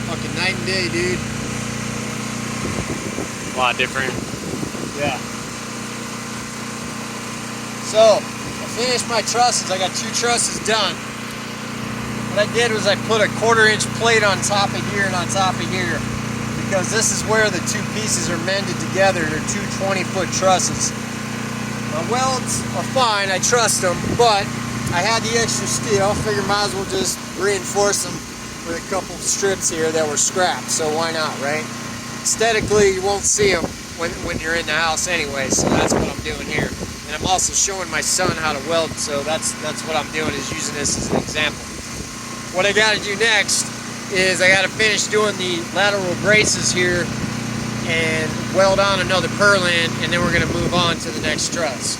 Fucking night and day, dude. A lot different. Yeah. So, I finished my trusses. I got 2 trusses done. What I did was I put a 1/4-inch plate on top of here and on top of here, because this is where the 2 pieces are mended together. They're 2 20-foot trusses. My welds are fine, I trust them, but I had the extra steel. I figured might as well just reinforce them with a couple strips here that were scrapped, so why not, right? Aesthetically, you won't see them when you're in the house anyway, so that's what I'm doing here. And I'm also showing my son how to weld, so that's what I'm doing, is using this as an example. What I got to do next is I got to finish doing the lateral braces here and weld on another purlin, and then we're going to move on to the next truss.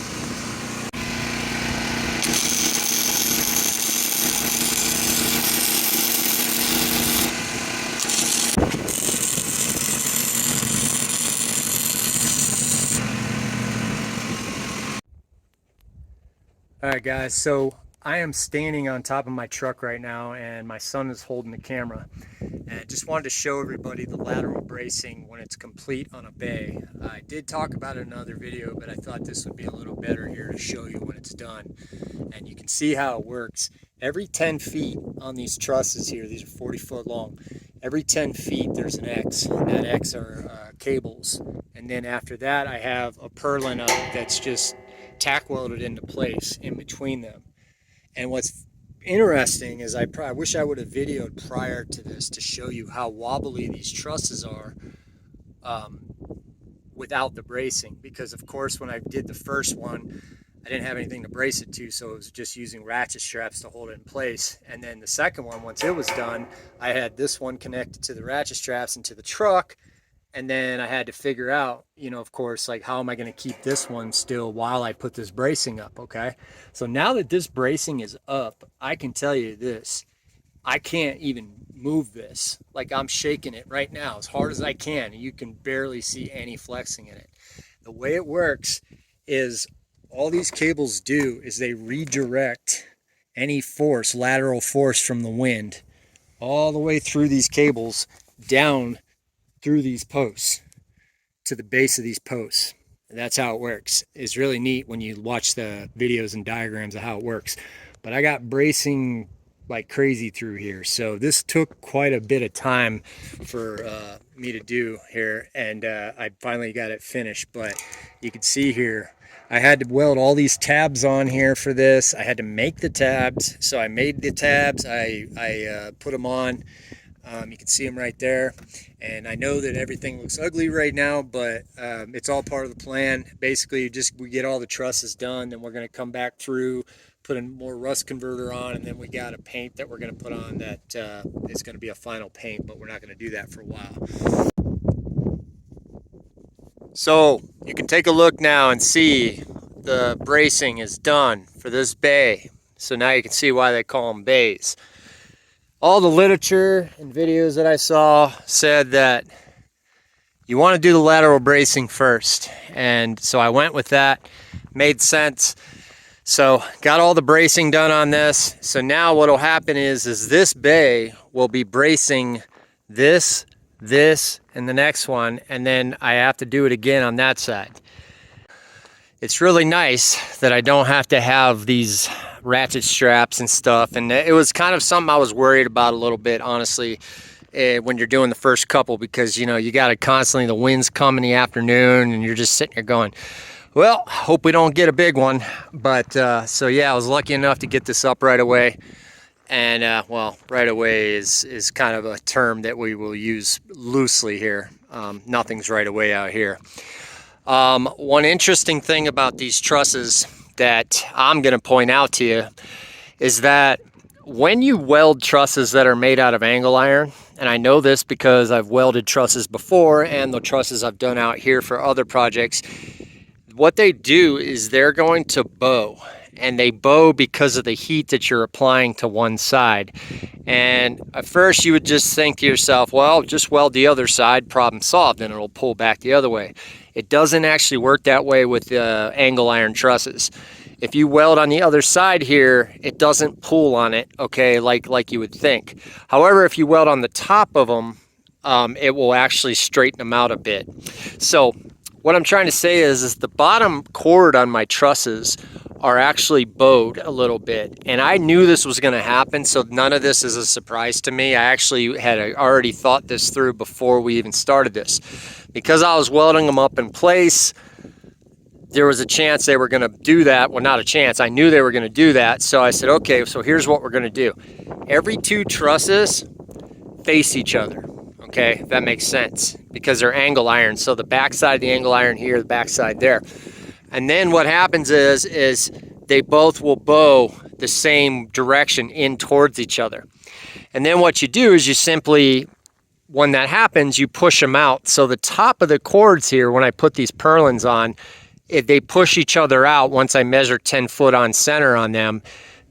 Alright guys, so I am standing on top of my truck right now and my son is holding the camera. And I just wanted to show everybody the lateral bracing when it's complete on a bay. I did talk about it in another video, but I thought this would be a little better here to show you when it's done. And you can see how it works. Every 10 feet on these trusses here, these are 40 foot long, every 10 feet there's an X, and that X are cables. And then after that I have a purlin up that's just tack welded into place in between them. And what's interesting is I wish I would have videoed prior to this to show you how wobbly these trusses are without the bracing, because of course when I did the first one I didn't have anything to brace it to, so it was just using ratchet straps to hold it in place. And then the second one, once it was done, I had this one connected to the ratchet straps into the truck. And then I had to figure out, you know, of course, like how am I going to keep this one still while I put this bracing up, okay? So now that this bracing is up, I can tell you this. I can't even move this. Like I'm shaking it right now as hard as I can. And you can barely see any flexing in it. The way it works is all these cables do is they redirect any force, lateral force from the wind, all the way through these cables down through these posts to the base of these posts. And that's how it works. It's really neat when you watch the videos and diagrams of how it works. But I got bracing like crazy through here, so this took quite a bit of time for me to do here, and I finally got it finished. But you can see here I had to weld all these tabs on here for this. I had to make the tabs, so I made the tabs. I put them on. You can see them right there, and I know that everything looks ugly right now, but it's all part of the plan. Basically, we get all the trusses done, then we're going to come back through, put a more rust converter on, and then we got a paint that we're going to put on that is going to be a final paint, but we're not going to do that for a while. So you can take a look now and see the bracing is done for this bay. So now you can see why they call them bays. All the literature and videos that I saw said that you want to do the lateral bracing first. And so I went with that. Made sense. So got all the bracing done on this. So now what will happen is this bay will be bracing this, and the next one. And then I have to do it again on that side. It's really nice that I don't have to have these ratchet straps and stuff, and it was kind of something I was worried about a little bit, honestly, when you're doing the first couple, because you know you got to constantly, the winds come in the afternoon and you're just sitting there going, well, hope we don't get a big one. But so yeah, I was lucky enough to get this up right away. And well, right away is kind of a term that we will use loosely here. Nothing's right away out here. One interesting thing about these trusses that I'm going to point out to you is that when you weld trusses that are made out of angle iron, and I know this because I've welded trusses before and the trusses I've done out here for other projects, what they do is they're going to bow, and they bow because of the heat that you're applying to one side. And at first you would just think to yourself, well, just weld the other side, problem solved, and it'll pull back the other way. It doesn't actually work that way with angle iron trusses. If you weld on the other side here, it doesn't pull on it, okay, like you would think. However, if you weld on the top of them, it will actually straighten them out a bit. So what I'm trying to say is the bottom cord on my trusses are actually bowed a little bit, and I knew this was going to happen, so none of this is a surprise to me. I actually had already thought this through before we even started this. Because I was welding them up in place, there was a chance they were going to do that. Well, not a chance. I knew they were going to do that. So I said, okay, so here's what we're going to do. Every two trusses face each other. Okay, if that makes sense, because they're angle iron. So the backside of the angle iron here, the backside there. And then what happens is they both will bow the same direction in towards each other. And then what you do is you simply, when that happens, you push them out. So the top of the cords here, when I put these purlins on, if they push each other out, once I measure 10 foot on center on them,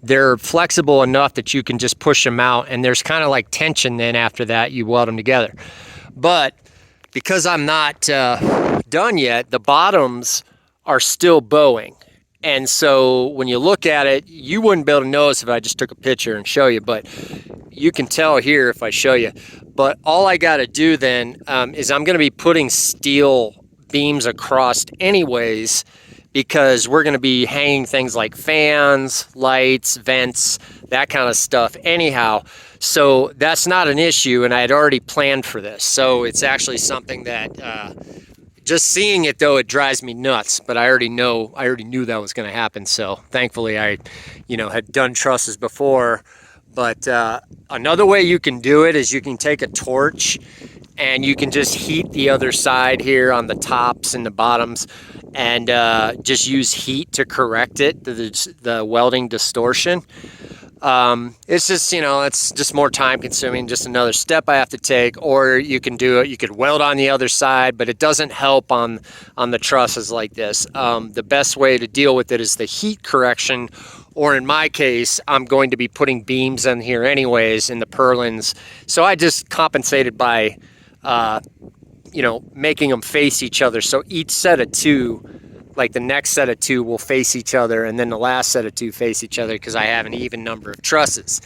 they're flexible enough that you can just push them out, and there's kind of like tension. Then after that, you weld them together. But because I'm not done yet, the bottoms are still bowing. And so when you look at it, you wouldn't be able to notice if I just took a picture and show you, but you can tell here if I show you. But all I got to do then is I'm going to be putting steel beams across anyways, because we're going to be hanging things like fans, lights, vents, that kind of stuff anyhow. So that's not an issue, and I had already planned for this. So it's actually something that just seeing it, though, it drives me nuts. But I already knew that was going to happen. So thankfully, I had done trusses before. But another way you can do it is you can take a torch and you can just heat the other side here on the tops and the bottoms, and just use heat to correct it, the welding distortion. It's just, it's just more time consuming, just another step I have to take. Or you can do it, you could weld on the other side, but it doesn't help on the trusses like this. The best way to deal with it is the heat correction, or in my case, I'm going to be putting beams in here anyways in the purlins. So I just compensated by making them face each other. So each set of two, like the next set of two, will face each other, and then the last set of two face each other, because I have an even number of trusses.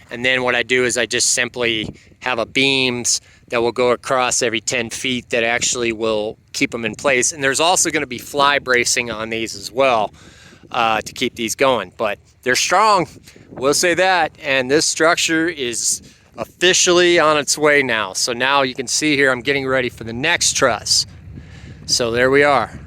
And then what I do is I just simply have a beams that will go across every 10 feet that actually will keep them in place. And there's also going to be fly bracing on these as well to keep these going. But they're strong, we'll say that. And this structure is officially on its way now. So now you can see here I'm getting ready for the next truss. So there we are.